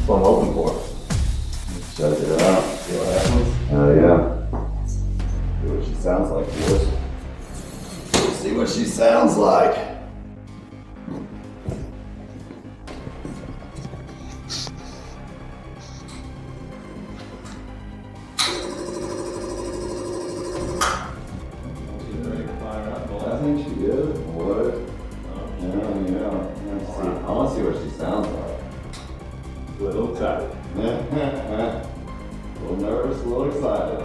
That's what I'm hoping for. Check it out. See what happens? Oh yeah. See what she sounds like, boys. Let's see what she sounds like. I think she is. What? Yeah. Let's see. I want to see what she sounds like. A little excited. A little nervous, a little excited.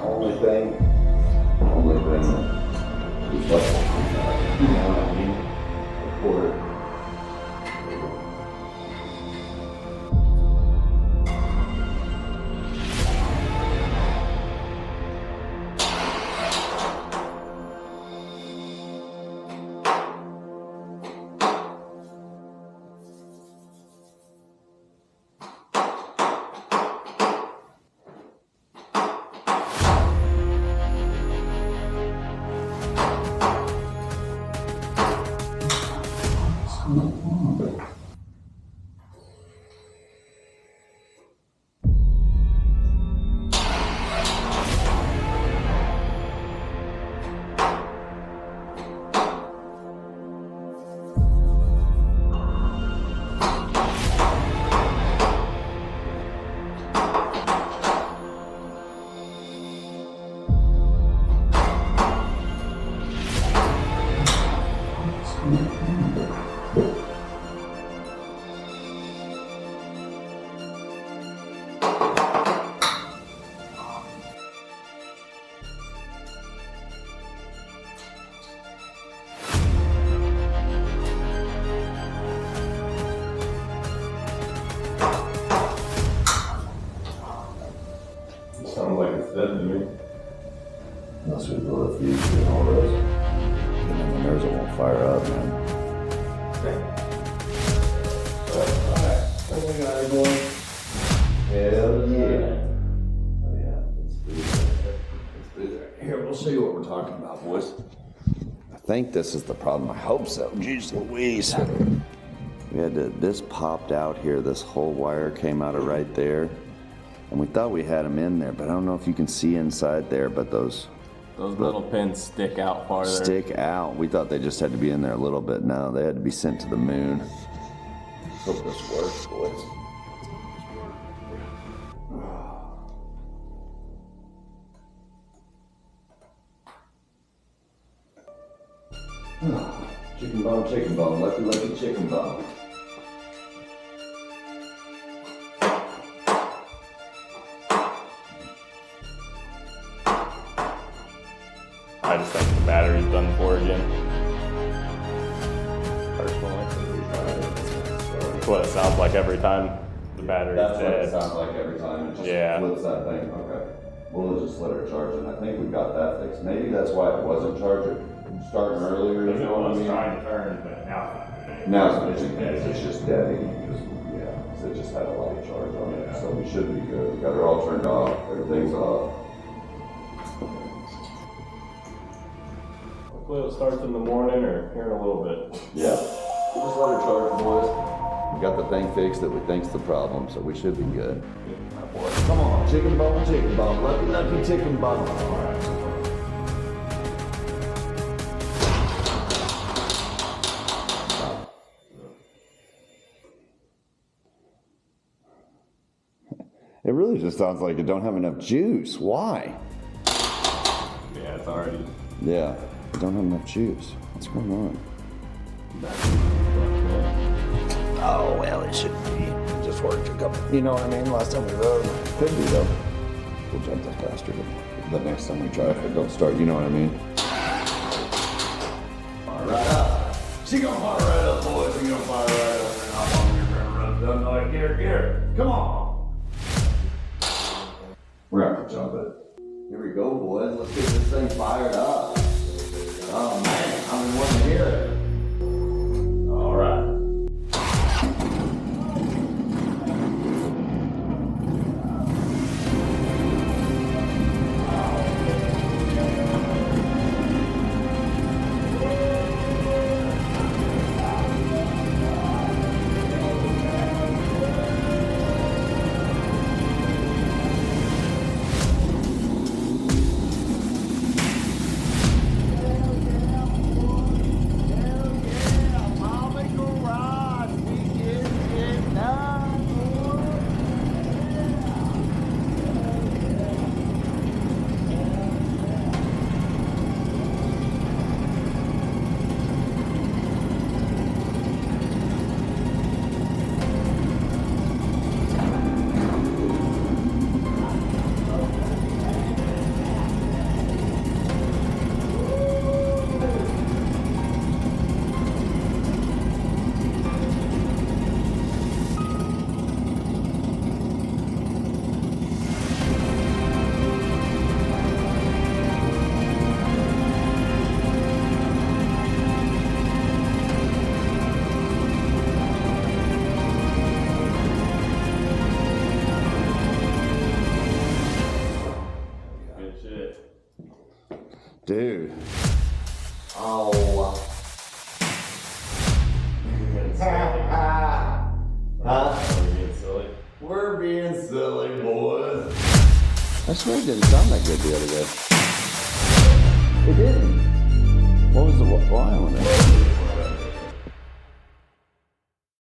Only thing is what you know what I mean? Record. Sounds like it's dead to me. Unless we blow the fuse and all those. And then the nerves won't fire up, man. Alright, what we got going? Hell yeah. Oh yeah, let's do that. Here, we'll show you what we're talking about, boys. I think this is the problem. I hope so. Jeez Louise. We had to, this popped out here. This whole wire came out of right there. And we thought we had them in there, but I don't know if you can see inside there, but those little pins stick out farther. stick out. We thought they just had to be in there a little bit. No, they had to be sent to the moon. Hope this works, boys. Chicken bone, lucky chicken bone. I just think the battery's done for again. Personally. That's what it sounds like every time the battery's That's dead. what it sounds like every time. It just flips that thing. Okay. We'll just let her charge it. I think we got that fixed. Maybe that's why it wasn't charging. Starting earlier, you know what I mean? trying to turn, but now Now it's dead. It's just dead. So it just had a light charge on it. So we should be good. We got her all turned off. Everything's off. hopefully it starts in the morning or here in a little bit. Yeah. We'll just let her charge, boys. We got the thing fixed that we think's the problem, so we should be good. Come on, chicken bone, lucky chicken bone. All right. It really just sounds like it don't have enough juice. Why? Yeah, it's already. Yeah, it don't have enough juice. What's going on? Oh, well, it should be. It just worked a couple. You know what I mean? Last time we rode, could be though. We'll jump that faster the next time we try if it don't start. You know what I mean? All right, up. She gonna fire right up, boys. She gonna fire right up. And I'm on here running like, here. Come on. We're gonna have to jump it. Here we go, boys. Let's get this thing fired up. Oh man, I've been wanting to hear it. All right. Good shit. Dude. Oh. We're being silly. We're being silly, boys. I swear it didn't sound that good the other day. It didn't. What was the why on it?